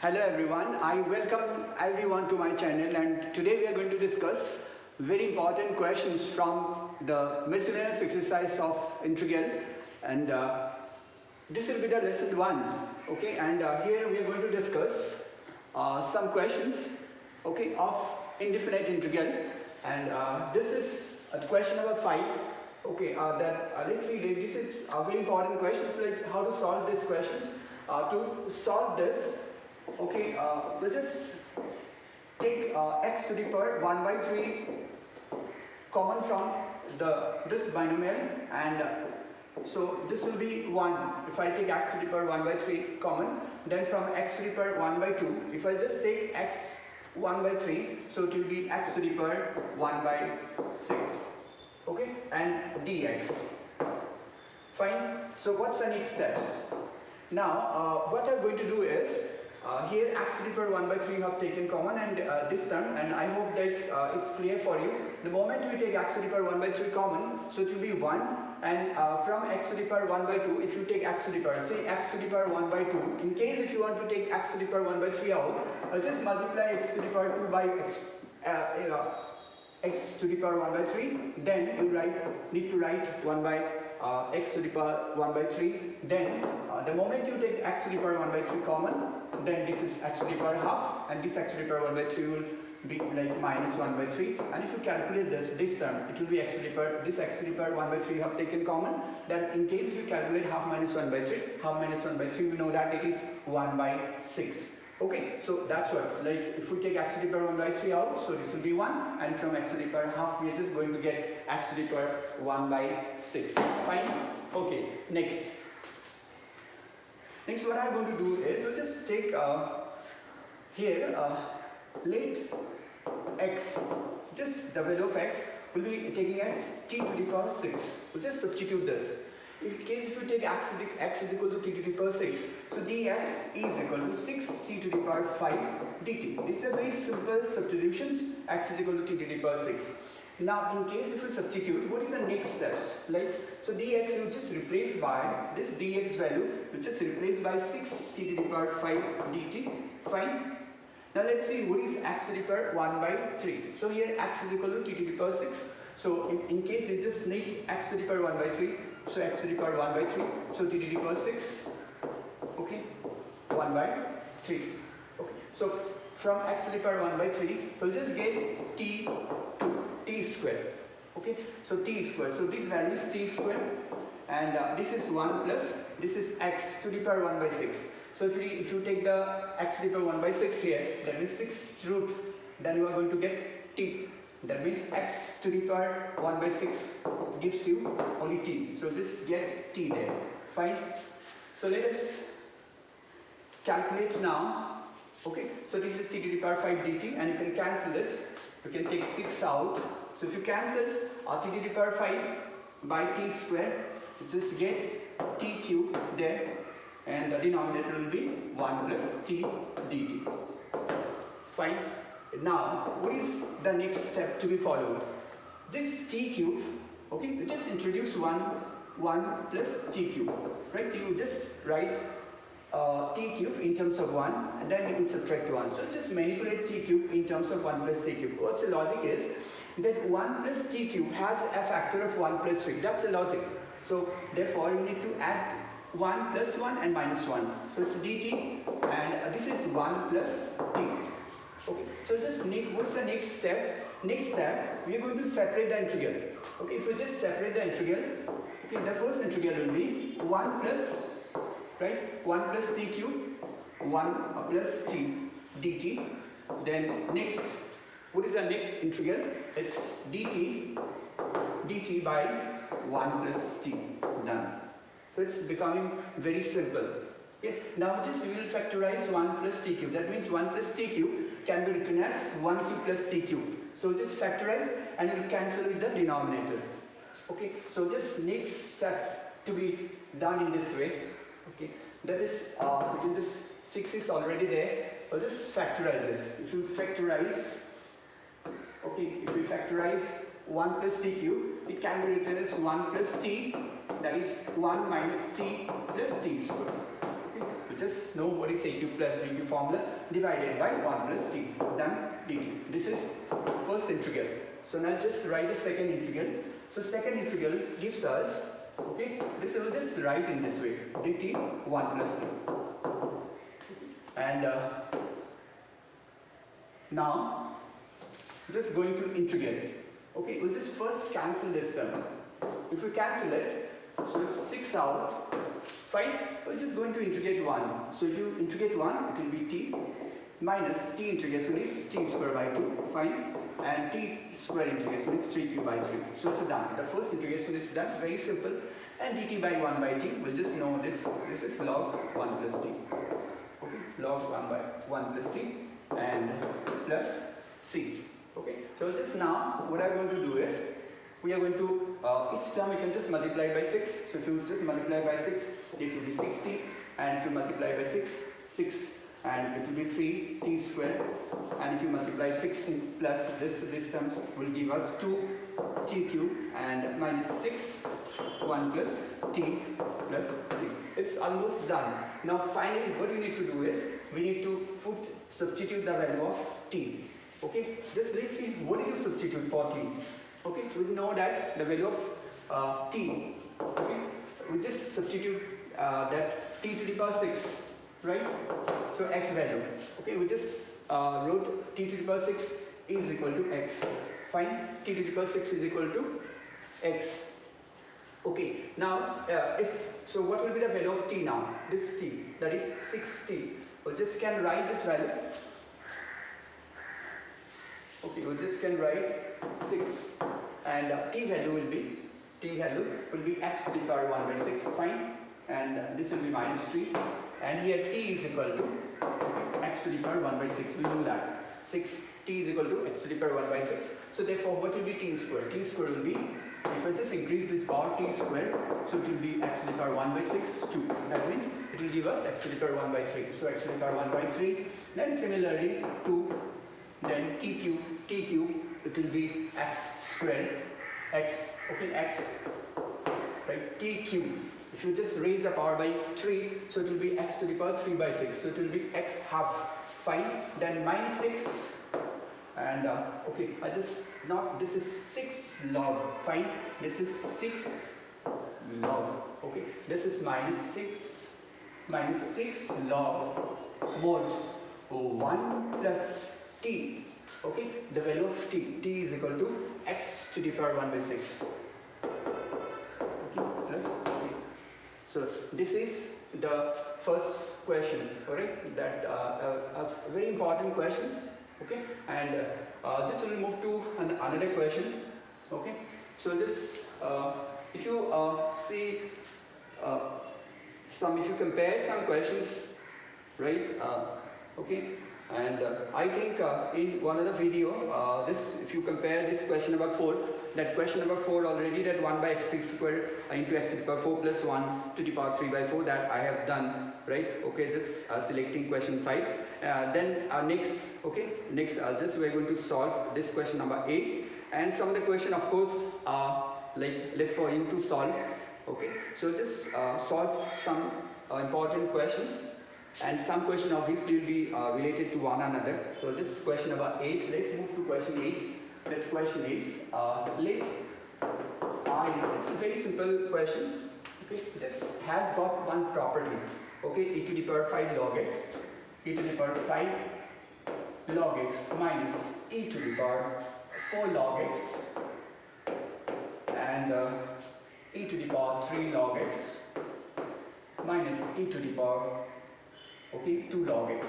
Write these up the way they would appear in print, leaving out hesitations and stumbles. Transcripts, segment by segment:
Hello everyone, I welcome everyone to my channel, and today we are going to discuss very important questions from the miscellaneous exercise of integral, and this will be the lesson 1. Okay, and here we are going to discuss some questions, okay, of indefinite integral, and this is question number 5. Okay, let's see, this is very important questions, like how to solve these questions. To solve this, okay, we'll just take x to the power 1 by 3 common from this binomial, and so this will be 1 if I take x to the power 1 by 3 common. Then from x to the power 1 by 2, if I just take x 1 by 3, so it will be x to the power 1 by 6, okay, and dx. Fine. So what's the next steps? Now what I'm going to do is, here x to the power 1 by 3 you have taken common, and this term, and I hope that it's clear for you. The moment we take x to the power 1 by 3 common, so it will be 1, and from x to the power 1 by 2, if you take x to the power, say x to the power 1 by 2, in case if you want to take x to the power 1 by 3 out, just multiply x to the power 2 by x to the power 1 by 3, then you need to write 1 by x to the power 1 by 3. Then the moment you take x to the power 1 by 3 common, then this is x to the power half, and this x to the power 1 by 3 will be like minus 1 by 3. And if you calculate this term, it will be x to the power, this x to the power 1 by 3 you have taken common. Then in case if you calculate half minus 1 by 3, half minus 1 by 3, we know that it is 1 by 6. Okay, so that's what, like if we take x to the power 1 by 3 out, so this will be 1, and from x to the power half we are just going to get x to the power 1 by 6. Fine? Okay, next what I'm going to do is, we'll just take here, let x, just the value of x will be taking as t to the power 6. We'll just substitute this. In case if you take x is equal to t to the power 6, so dx is equal to 6t to the power 5 dt. This is a very simple substitutions, x is equal to t to the power 6. Now in case if you substitute, what is the next steps? Like, so dx you just replace by this dx value, you just replace by 6t to the power 5 dt. Fine. Now let's see what is x to the power 1 by 3. So here x is equal to t to the power 6. So in case you just need x to the power 1 by 3, so x to the power 1 by 3, so t to the power 6, okay, 1 by 3. Okay, so from x to the power 1 by 3, we'll just get t to t square. Okay, so t square, so this value is t square, and this is 1 plus, this is x to the power 1 by 6. So if you take the x to the power 1 by 6 here, that means 6 root, then you are going to get t. That means x to the power 1 by 6 gives you only t. So just get t there. Fine. So let us calculate now. Okay. So this is t to the power 5 dt, and you can cancel this. You can take 6 out. So if you cancel t to the power 5 by t square, you just get t cube there, and the denominator will be 1 plus t dt. Fine. Now, what is the next step to be followed? This t cube, okay, you just introduce 1 plus t cube, right? You just write t cube in terms of 1, and then you will subtract 1. So just manipulate t cube in terms of 1 plus t cube. What's the logic is that 1 plus t cube has a factor of 1 plus 3. That's the logic. So therefore, you need to add 1 plus 1 and minus 1. So it's dt, and this is 1 plus t. Okay, so just what's the next step? Next step, we are going to separate the integral. Okay, if we just separate the integral, okay, the first integral will be 1 plus, right, 1 plus t cube, 1 plus t dt. Then next, what is the next integral? It's dt by 1 plus t. Done. So it's becoming very simple. Okay, now just we will factorize 1 plus t cube. That means 1 plus t cube can be written as 1 cube plus t cube. So just factorize, and you will cancel with the denominator. Okay, so just next step to be done in this way. Okay, that is, you can just, 6 is already there, so just factorize this. If you factorize, okay, if you factorize 1 plus t cube, it can be written as 1 plus t, that is 1 minus t plus t square. Okay, Just know what is a cube plus b cube formula divided by 1 plus t, done dt. This is first integral. So now just write the second integral. So second integral gives us, okay, this will just write in this way, dt 1 plus t. And now just going to integrate. Okay, we'll just first cancel this term. If we cancel it, so it's 6 out. Fine, we're just going to integrate 1. So if you integrate 1, it will be t minus t integration is t square by 2. Fine, and t square integration is 3q by 3. So it's done. The first integration is done. Very simple. And dt by 1 by t, we'll just know this. This is log 1 plus t. Okay, log 1 by 1 plus t and plus c. Okay, so just now what I'm going to do is, we are going to, each term we can just multiply by 6. So if you just multiply by 6, it will be 60. And if you multiply by 6, 6, and it will be 3t square. And if you multiply 6 plus this terms will give us 2t cube and minus 6, 1 plus t plus c. It's almost done. Now finally what we need to do is, we need to substitute the value of t. Okay, just let's see what do you substitute for t. Okay, so we know that the value of t, okay, we just substitute that t to the power 6, right? So x value, okay, we just wrote t to the power 6 is equal to x. Fine, t to the power 6 is equal to x. Okay, now so what will be the value of t now? This t, that is 6t. We just can write this value. Okay, we just can write 6, and t value will be x to the power 1 by 6. Fine, and this will be minus 3, and here t is equal to x to the power 1 by 6. We know that 6 t is equal to x to the power 1 by 6. So therefore, what will be t square? T square will be, if I just increase this power t square, so it will be x to the power 1 by 6, 2. That means it will give us x to the power 1 by 3. So x to the power 1 by 3. Then similarly 2. Then t cube, it will be x squared, x, okay, x, right, t cube. If you just raise the power by 3, so it will be x to the power 3 by 6. So it will be x half. Fine. Then minus 6, and okay, this is 6 log. Fine. This is 6 log. Okay. This is minus 6 log mod 1 plus t. Okay, the value of t is equal to x to the power 1 by 6. Okay, plus c. So this is the first question. Alright, that very important questions. Okay, and just we'll move to another question. Okay, so this if you see if you compare some questions, right? Okay. And I think in one other video, if you compare this question number 4, that question number 4 already, that 1 by x squared into x to the power 4 plus 1 to the power 3 by 4, that I have done, right? Okay, just selecting question 5. Then next, we're going to solve this question number 8. And some of the question, of course, are like left for you to solve. Okay, so just solve some important questions. And some question obviously will be related to one another. So this is question number 8. Let's move to question 8. That question is let I. It's a very simple questions. Okay, just has got one property. Okay, e to the power 5 log x, e to the power 5 log x minus e to the power 4 log x, and e to the power 3 log x minus e to the power 2 log x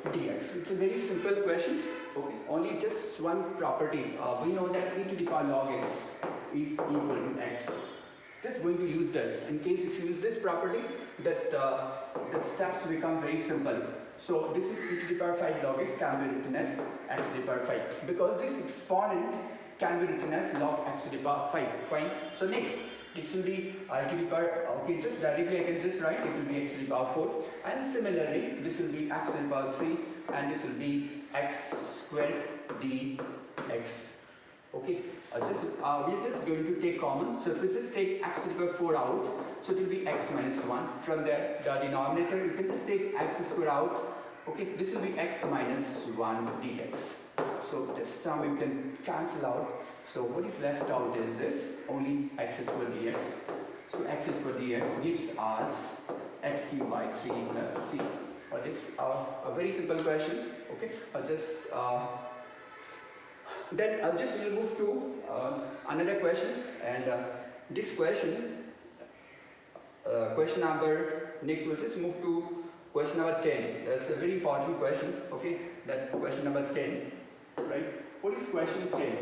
dx. It's a very simple question. Okay, only just one property. We know that e to the power log x is equal to x. Just going to use this. In case if you use this property, that the steps become very simple. So this is e to the power 5 log x can be written as x to the power 5, because this exponent can be written as log x to the power 5. Fine. So next, it will be e to the power, okay, just directly I can just write it will be x to the power 4, and similarly this will be x to the power 3, and this will be x squared dx. Okay, we are just going to take common. So if we just take x to the power 4 out, so it will be x minus 1. From there, the denominator, you can just take x square out. Okay, this will be x minus 1 dx. So this term you can cancel out. So what is left out is this, only x square dx. So x square dx gives us x cube by 3 plus c. This is a very simple question. Okay, then I'll just move to another question, and this question, question number, next we'll just move to question number 10. That's a very important question. Okay, that question number 10, right? What is question 10?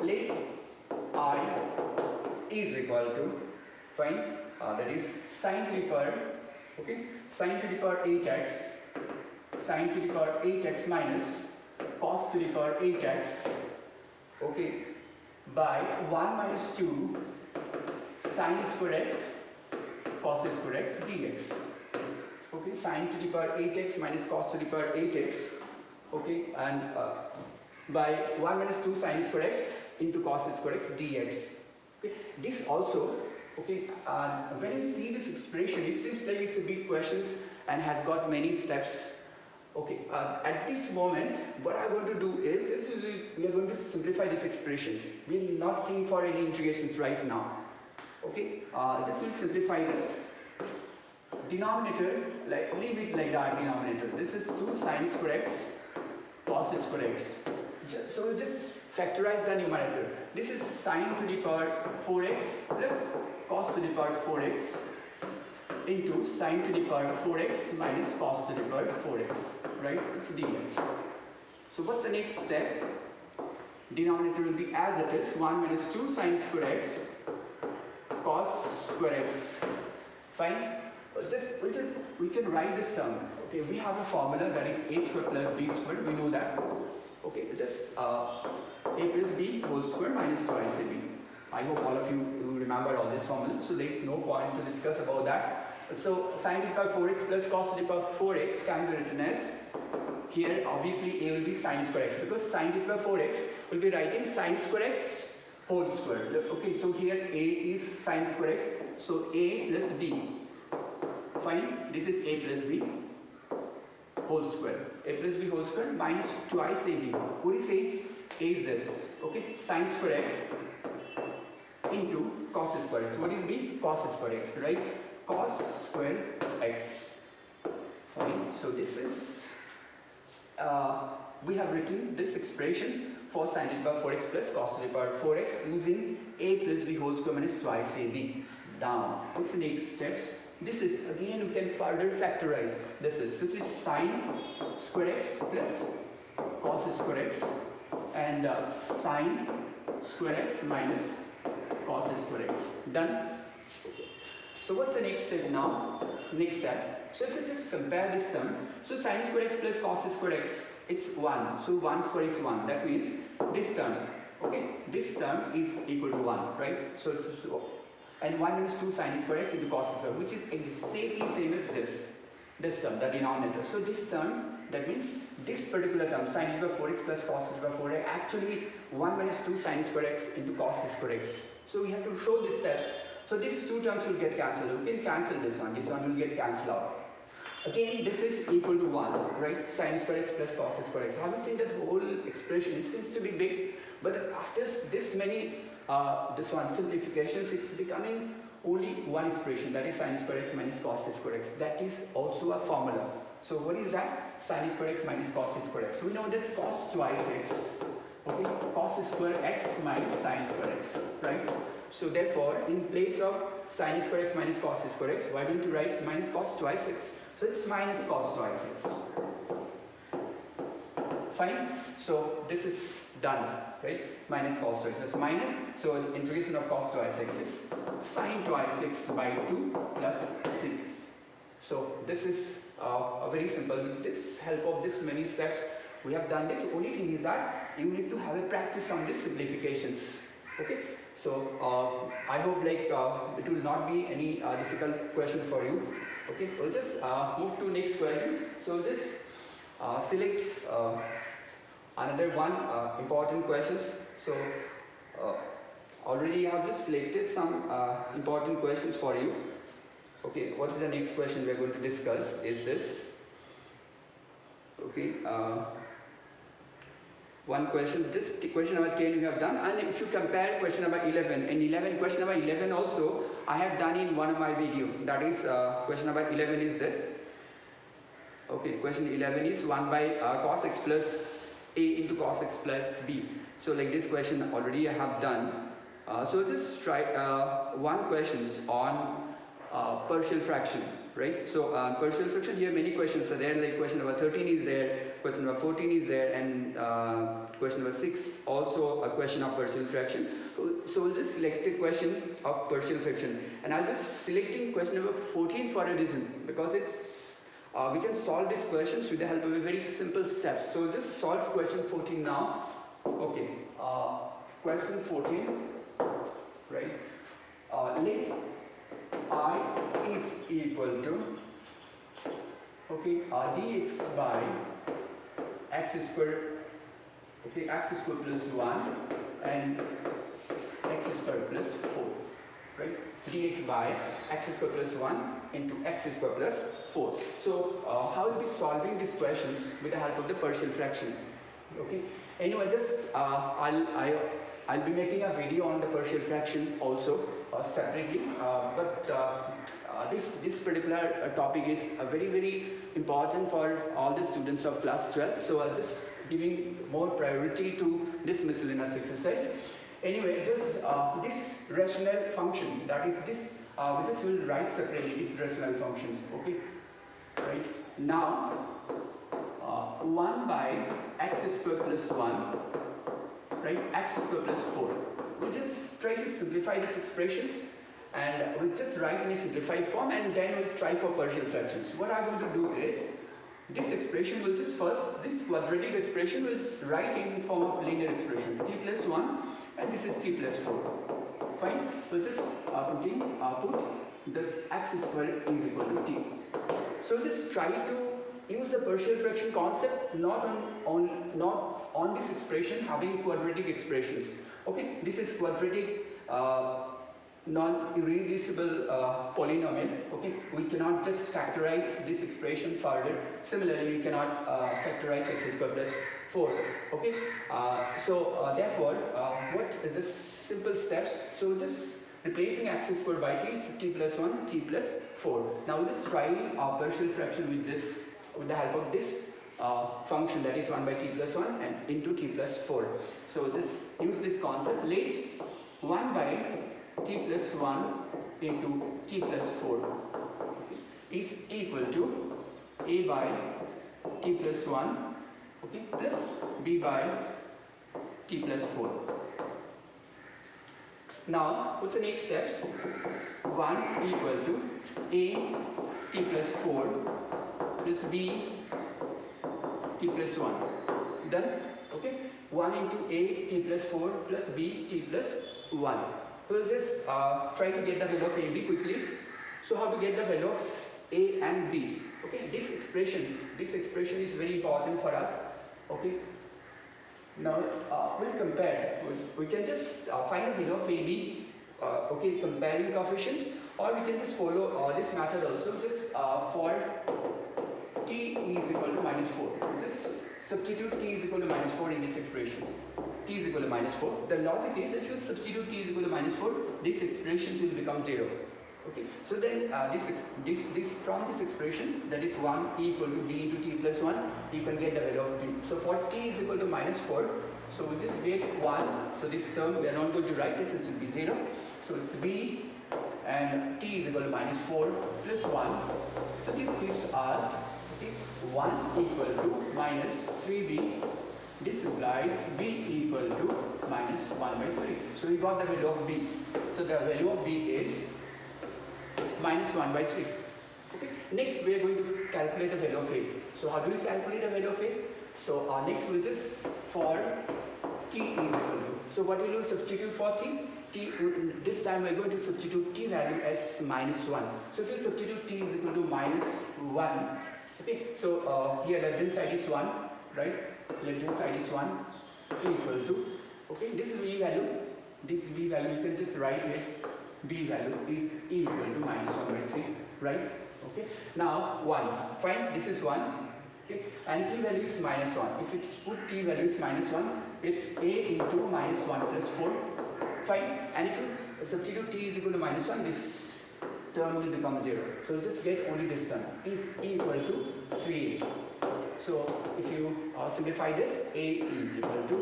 Let I is equal to, fine, that is sine to the power, okay, sine to the power 8x, sine to the power 8x minus cos to the power 8x, okay, by 1 minus 2 sine square x cos square x dx. Okay, sine to the power 8x minus cos to the power 8x, okay, and by 1 minus 2 sine square x into cos square x dx. Okay, this also, okay, when you see this expression, it seems like it's a big question and has got many steps. Okay, at this moment, what I want to do is, we are going to simplify these expressions. We will not think for any integrations right now. Okay, just will simplify this. Denominator, like leave it like that. Denominator. This is 2 sine square x, cos square x. So we'll just factorize the numerator. This is sine to the power 4x plus cos to the power 4x into sine to the power 4x minus cos to the power 4x, right? It's dx. So what's the next step? Denominator will be as it is, 1 minus 2 sine square x cos square x. Fine? We can write this term. Okay, we have a formula that is a square plus b square. We know that. Okay, just a plus b whole square minus twice ab. I hope all of you remember all this formula. So there is no point to discuss about that. So sine to the power 4x plus cos to the power 4x can be written as, here obviously a will be sine square x, because sine to the power 4x will be writing sine square x whole square. Okay, so here a is sine square x, so a plus b. Fine, this is a plus b whole square. A plus b whole square minus twice ab. What is a? A is this. Okay, sine square x into cos square x. What is b? Cos square x, right? Cos square x. Fine. So this is, we have written this expression for sine to the power 4x plus cos to the power 4x using a plus b whole square minus twice ab. Down. What's the next steps? This is, again you can further factorize. This is sine square x plus cos square x and sine square x minus cos square x. Done. So what's the next step now? Next step. So if you just compare this term, so sine square x plus cos square x, it's 1. So 1 square is 1. That means this term, okay, this term is equal to 1, right? So it's, and 1 minus 2 sine square x into cos square, which is exactly same as this term, the denominator. So this term, that means this particular term, sine to the power 4x plus cos to the power 4x, actually 1 minus 2 sine square x into cos square x. So we have to show these steps. So these two terms will get cancelled. We can cancel this one will get cancelled out. Again, this is equal to 1, right? Sine square x plus cos square x. Have you seen that whole expression? It seems to be big, but after this many, simplifications, it's becoming only one expression, that is sine square x minus cos square x. That is also a formula. So what is that? Sine square x minus cos square x. We know that cos twice x, okay, cos square x minus sine square x, right? So therefore, in place of sine square x minus cos square x, why don't you write minus cos twice x? So it's minus cos twice x. Fine. So this is done, right? Minus cos twice. That's minus. So the integration of cos twice x is sine twice x by 2 plus c. So this is a very simple. With this help of this many steps, we have done it. The only thing is that you need to have a practice on these simplifications. Okay. So I hope like it will not be any difficult question for you. Okay. We'll just move to next questions. So just select another one important questions. So already I have just selected some important questions for you. Okay, what is the next question we are going to discuss is this. Okay, one question, this question number 10 we have done, and if you compare question number 11, question number 11 also I have done in one of my video, that is question number 11 is this. Okay, question 11 is 1 by cos x plus a into cos x plus b. So like this question already I have done. So just try one questions on partial fraction, right? So partial fraction, here many questions are there, like question number 13 is there, question number 14 is there, and question number 6 also a question of partial fraction. So we'll just select a question of partial fraction, and I'll just selecting question number 14 for a reason, because it's we can solve these questions with the help of a very simple steps. So we'll just solve question 14 now. Okay, question 14, right? Let I is equal to, okay, dx by x square, okay, x square plus 1 and x square plus 4, right? Dx by x square plus 1 into x square plus 4. So how will be solving these questions with the help of the partial fraction? Okay, anyway, just I'll be making a video on the partial fraction also separately, but this particular topic is very important for all the students of class 12. So I'll just giving more priority to this miscellaneous exercise. Anyway, just this rational function, that is this, we just will write separately this rational function. Okay, right? Now 1 by x square plus 1, right, x square plus 4. We'll just try to simplify these expressions, and we'll just write in a simplified form, and then we'll try for partial fractions. What I'm going to do is, this expression will just first, this quadratic expression will write in form of linear expression, t plus 1, and this is t plus 4. Fine, we'll just put this x square is equal to t. So just try to use the partial fraction concept not on this expression having quadratic expressions. Okay, this is quadratic non-irreducible polynomial. Okay, we cannot just factorize this expression further. Similarly, we cannot factorize x square plus 4. Okay, therefore, what is the simple steps? So just replacing x square by t plus 1, t plus 4. Now just try our partial fraction with this, with the help of this function, that is 1 by t plus 1 and into t plus 4. So just use this concept. Let 1 by t plus 1 into t plus 4 is equal to a by t plus 1, okay, plus b by t plus 4. Now what's the next steps? 1 equal to a t plus 4 plus b t plus 1. Done? Okay, 1 into a t plus 4 plus b t plus 1. We'll just try to get the value of a and b quickly. So how to get the value of a and b? Okay, this expression is very important for us. Okay, now we'll compare. We can just find the value of a b. Okay, comparing coefficients, or we can just follow this method also. Just for t is equal to minus 4. Just substitute t is equal to minus 4 in this expression. T is equal to minus 4. The logic is, if you substitute t is equal to minus 4, these expressions will become 0. Okay. So then from these expressions, that is 1 equal to b into t plus 1, you can get the value of b. So for t is equal to minus 4, so we just get 1. So this term we are not going to write this, it will be 0. So it's b and t is equal to minus 4 plus 1. So this gives us 1 equal to minus 3b. This implies b equal to minus 1 by 3. So we got the value of b. So the value of b is minus 1 by 3. Okay. Next we are going to calculate the value of a. So how do we calculate the value of a? So next we'll just for t is equal to. So what we will substitute for t? This time we are going to substitute t value as minus 1. So if you substitute t is equal to minus 1. Okay, so here left hand side is 1, right? Left hand side is 1 equal to, okay, this v value you can just write here, b value is equal to minus 1 by 3. right? Okay, now 1, fine, this is 1, okay, and t value is minus 1. If it's put t value is minus 1, it's a into minus 1 plus 4, fine, and if you substitute t is equal to minus 1, this term will become 0. So just get only this term, is equal to 3a. So if you simplify this, a is equal to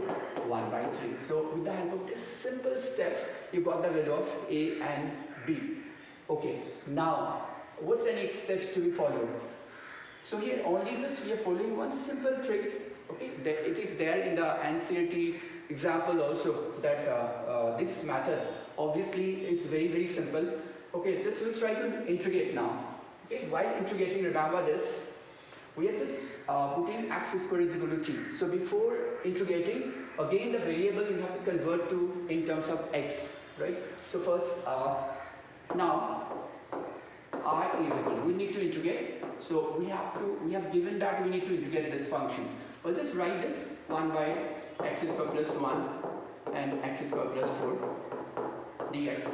1 by 3. So with the help of this simple step, you got the value of a and b. Okay, now what's the next steps to be followed? So here only just we are following one simple trick. Okay, that it is there in the NCERT example also, that this method obviously is very simple. Okay, just we'll try to integrate now. Okay, while integrating, remember this, we are just putting x squared is equal to t. So before integrating, again the variable you have to convert to in terms of x, right? So first, now I is equal, we need to integrate. So we have given that we need to integrate this function. I'll just write this 1 by x squared plus 1 and x squared plus 4 dx.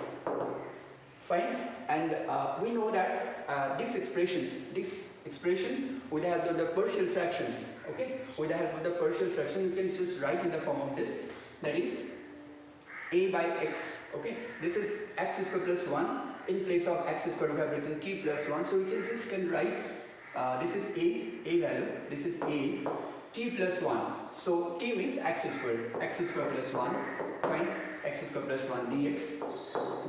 Fine, and we know that this expression with the help of the partial fractions, okay, with the help of the partial fraction, you can just write in the form of this, that is a by x, okay, this is x squared plus 1, in place of x squared we have written t plus 1, so we can write this is a value, this is a, t plus 1, so t means x squared plus 1, fine, x squared plus 1 dx,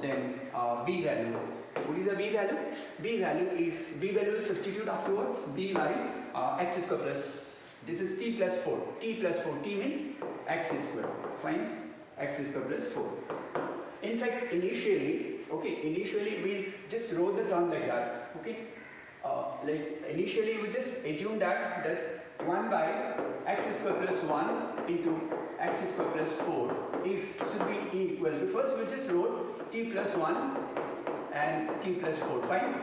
then b value. What is the b value? B value will substitute afterwards, b by x squared plus, this is t plus 4, t means x squared, fine, x squared plus 4. In fact, initially we just wrote the term like that, okay, like initially we just assume that 1 by x squared plus 1 into x squared plus 4 should be equal to, first we just wrote t plus 1 and t plus 4, fine.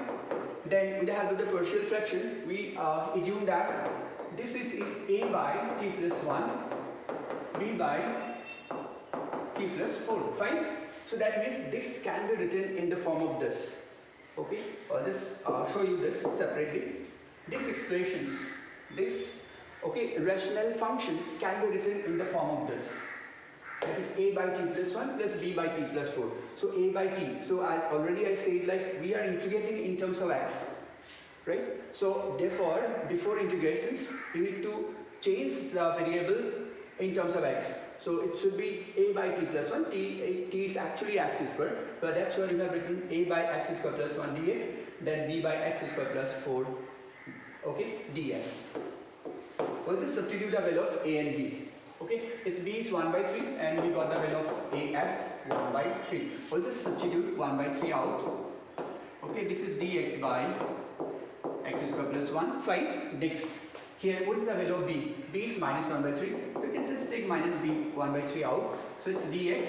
Then with the help of the partial fraction, we assume that this is a by t plus 1, b by t plus 4, fine. So that means this can be written in the form of this. Okay, I'll just show you this separately. These expressions, rational functions can be written in the form of this. That is a by t plus 1 plus b by t plus 4. So a by t. So I said like we are integrating in terms of x, right? So therefore, before integrations, you need to change the variable in terms of x. So it should be a by t plus 1, t is actually x squared, but that's why you have written a by x squared plus 1 dx, then b by x squared plus 4, okay, dx. We'll just substitute the value of a and b. Okay, its b is 1 by 3 and we got the value of a as 1 by 3. We'll just substitute 1 by 3 out. Okay, this is dx by x squared plus 1, fine, dx. Here, what is the value of b? B is minus 1 by 3. We can just take minus b 1 by 3 out. So it's dx,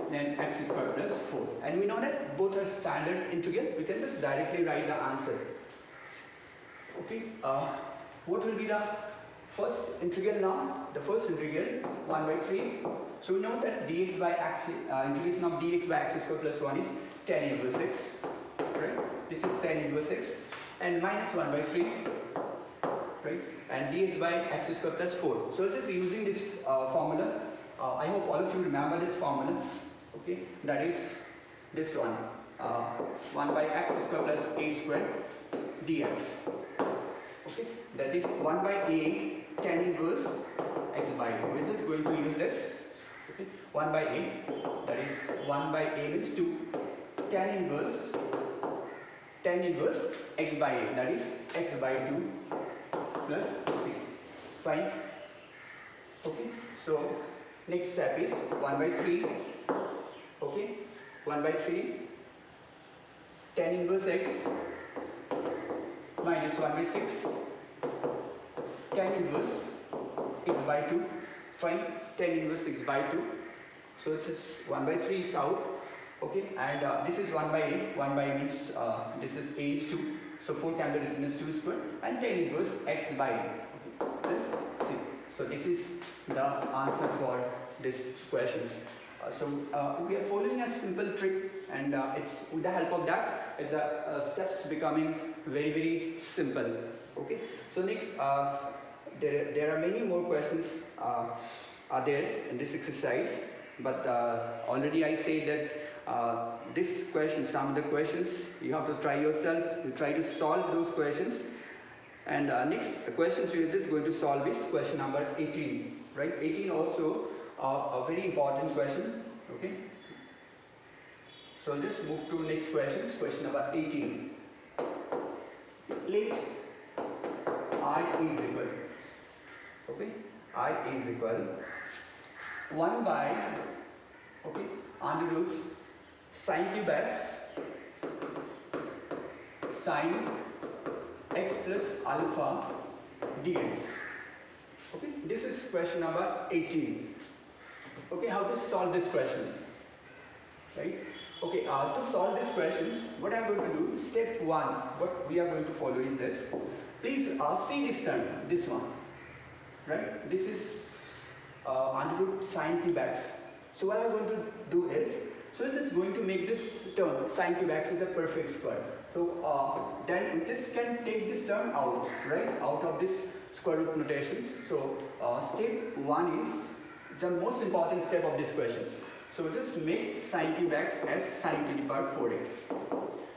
then x squared plus 4. And we know that both are standard integral. We can just directly write the answer. Okay, what will be the first integral now? The first integral, 1 by 3. So we know that dx by x, integration of dx by x squared plus 1 is tan inverse x. Right? This is tan inverse x. And minus 1 by 3. Right, and dx by x squared plus 4. So just using this formula, I hope all of you remember this formula. Okay, that is this one, 1 by x squared plus a squared dx. Okay, that is 1 by a tan inverse x by a. We're just going to use this. Okay, 1 by a, that is 1 by a means 2, tan inverse x by a, that is x by 2 plus c. Fine. Okay, so next step is 1 by 3. Okay, 1 by 3 tan inverse x minus 1 by 6 tan inverse x by 2. Fine, tan inverse x by 2. So it's 1 by 3 is out. Okay, and this is 1 by a. 1 by a means this is a is 2. So 4 can be written as 2 squared and tan inverse x by a. Plus c. So this is the answer for these questions. So we are following a simple trick, and it's with the help of that the steps becoming very simple. Okay, so next there are many more questions are there in this exercise, but already I say that this question, some of the questions you have to try yourself, you try to solve those questions. And next questions we are just going to solve is question number 18, right? 18 also a very important question. Okay, so just move to next questions. Question number 18. Let I is equal, okay, I is equal 1 by, okay, under root sin cube x sin x plus alpha dx. Okay, this is question number 18. Okay, how to solve this question, right? Okay, to solve this question, what I am going to do, step 1, what we are going to follow is this. Please see this term, this one, right? This is under root sin cube x. So what I am going to do is, so it's just going to make this term sin cube x is a perfect square. So then we just can take this term out, right? Out of this square root notations. So step 1 is the most important step of these questions. So just make sin cube x as sin to the power 4x.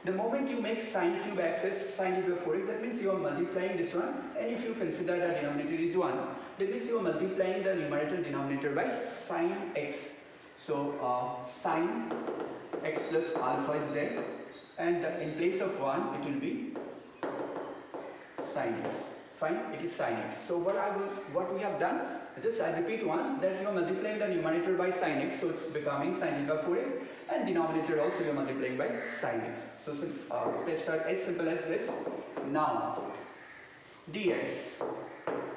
The moment you make sin cube x as sin to the power 4x, that means you are multiplying this one, and if you consider the denominator is 1, that means you are multiplying the numerator denominator by sin x. So sin x plus alpha is there, and in place of 1 it will be sin x. Fine, it is sin x. So what we have done, just I repeat once, that you are multiplying the numerator by sin x, so it's becoming sin to the 4x, and denominator also you are multiplying by sin x. So steps are as simple as this. Now dx,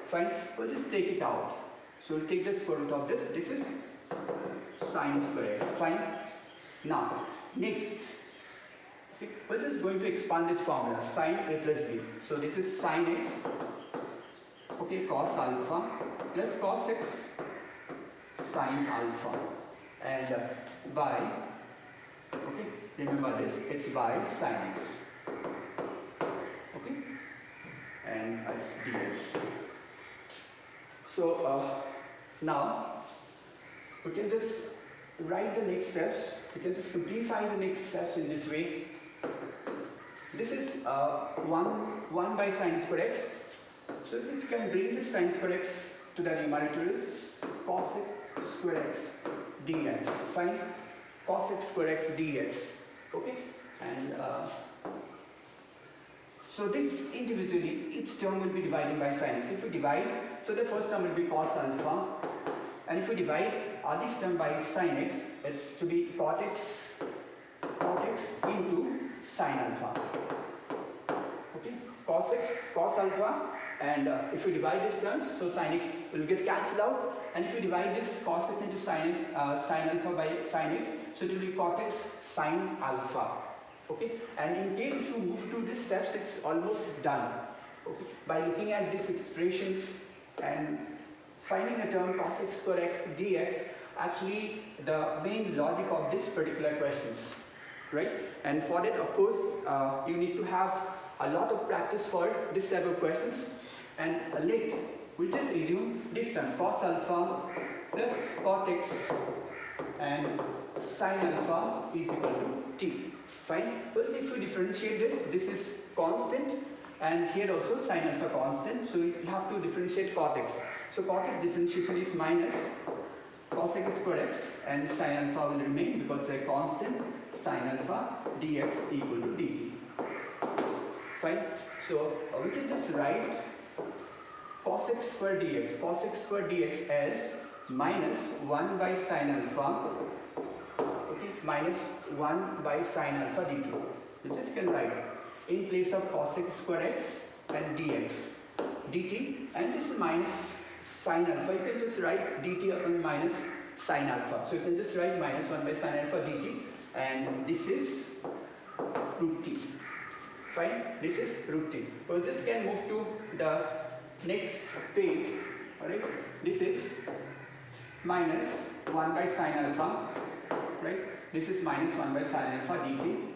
fine, we'll just take it out. So we'll take the square root of this. This is sin square x. Fine. Now next, okay, we're just going to expand this formula, sin a plus b. So this is sin x, okay, cos alpha plus cos x sin alpha, and by, okay, remember this, it's by sin x, okay, and it's dx. So now we can just write the next steps. We can just simplify the next steps in this way. This is 1 by sin square x. So just can bring this sin square x to the numerator is cos x square x dx. Fine, cos x square x dx. Okay, and so this individually, each term will be divided by sin x. If we divide, so the first term will be cos alpha, and if we divide this term by sin x, it's to be cot x into sin alpha. Okay, cos x, cos alpha, and if we divide these terms, so sin x will get cancelled out, and if we divide this cos x into sin alpha by sin x, so it will be cot x sin alpha. Okay, and in case if you move to these steps, it's almost done. Okay, by looking at these expressions and finding a term cos x square x dx, actually the main logic of this particular questions, right? And for that, of course, you need to have a lot of practice for this type of questions. And we'll just assume this term cos alpha plus cot x and sin alpha is equal to t. Fine. Well, if you differentiate this is constant, and here also sin alpha constant, so you have to differentiate cot x. So cot x differentiation is minus cos x square x, and sin alpha will remain because it's a constant, sin alpha dx equal to dt. Fine. So we can just write cos x square dx as minus 1 by sin alpha, okay, minus 1 by sin alpha dt. You just can write in place of cos x square x and dx dt, and this is minus sin alpha. You can just write dt upon minus sin alpha. So you can just write minus 1 by sin alpha dt, and this is root t. Fine, this is root t. We'll just can move to the next page. Alright, this is minus 1 by sin alpha, right? This is minus 1 by sin alpha dt,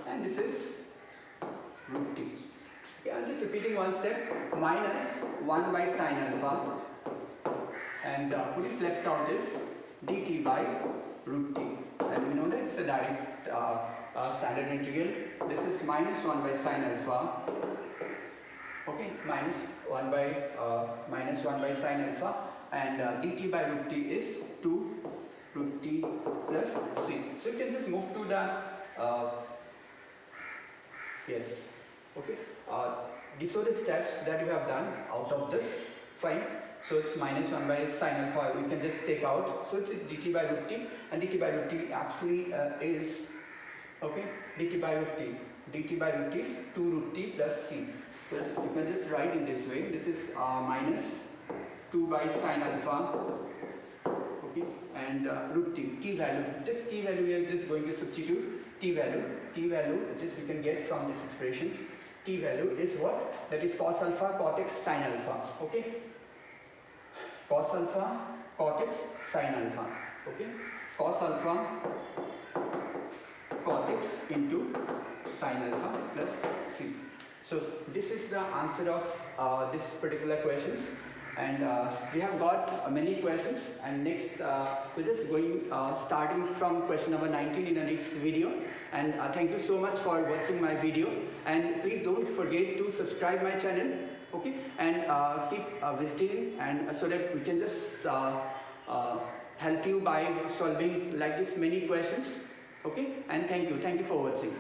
and and this is root t. Okay, I'm just repeating one step. Minus 1 by sine alpha, and what is left out is dt by root t. And we know that it's a direct standard integral. This is minus 1 by sine alpha. Okay, minus 1 by sine alpha, and dt by root t is 2 root t plus c. So you can just move to the yes. Okay. These are the steps that you have done out of this. Fine. So it's minus 1 by sine alpha. We can just take out. So it's dt by root t, and dt by root t actually is okay. dt by root t. dt by root t is 2 root t plus c. So you can just write in this way. This is minus 2 by sine alpha. Okay, and root t value. Just t value we are just going to substitute t value. T value just you can get from these expressions. T value is what? That is cos alpha cot x sin alpha. Okay, cos alpha cot x sin alpha. Okay, cos alpha cot x into sin alpha plus c. So this is the answer of this particular questions, and we have got many questions, and next we're just going starting from question number 19 in the next video. And thank you so much for watching my video, and please don't forget to subscribe my channel, okay, and keep visiting, and so that we can just help you by solving like this many questions, okay. And thank you for watching.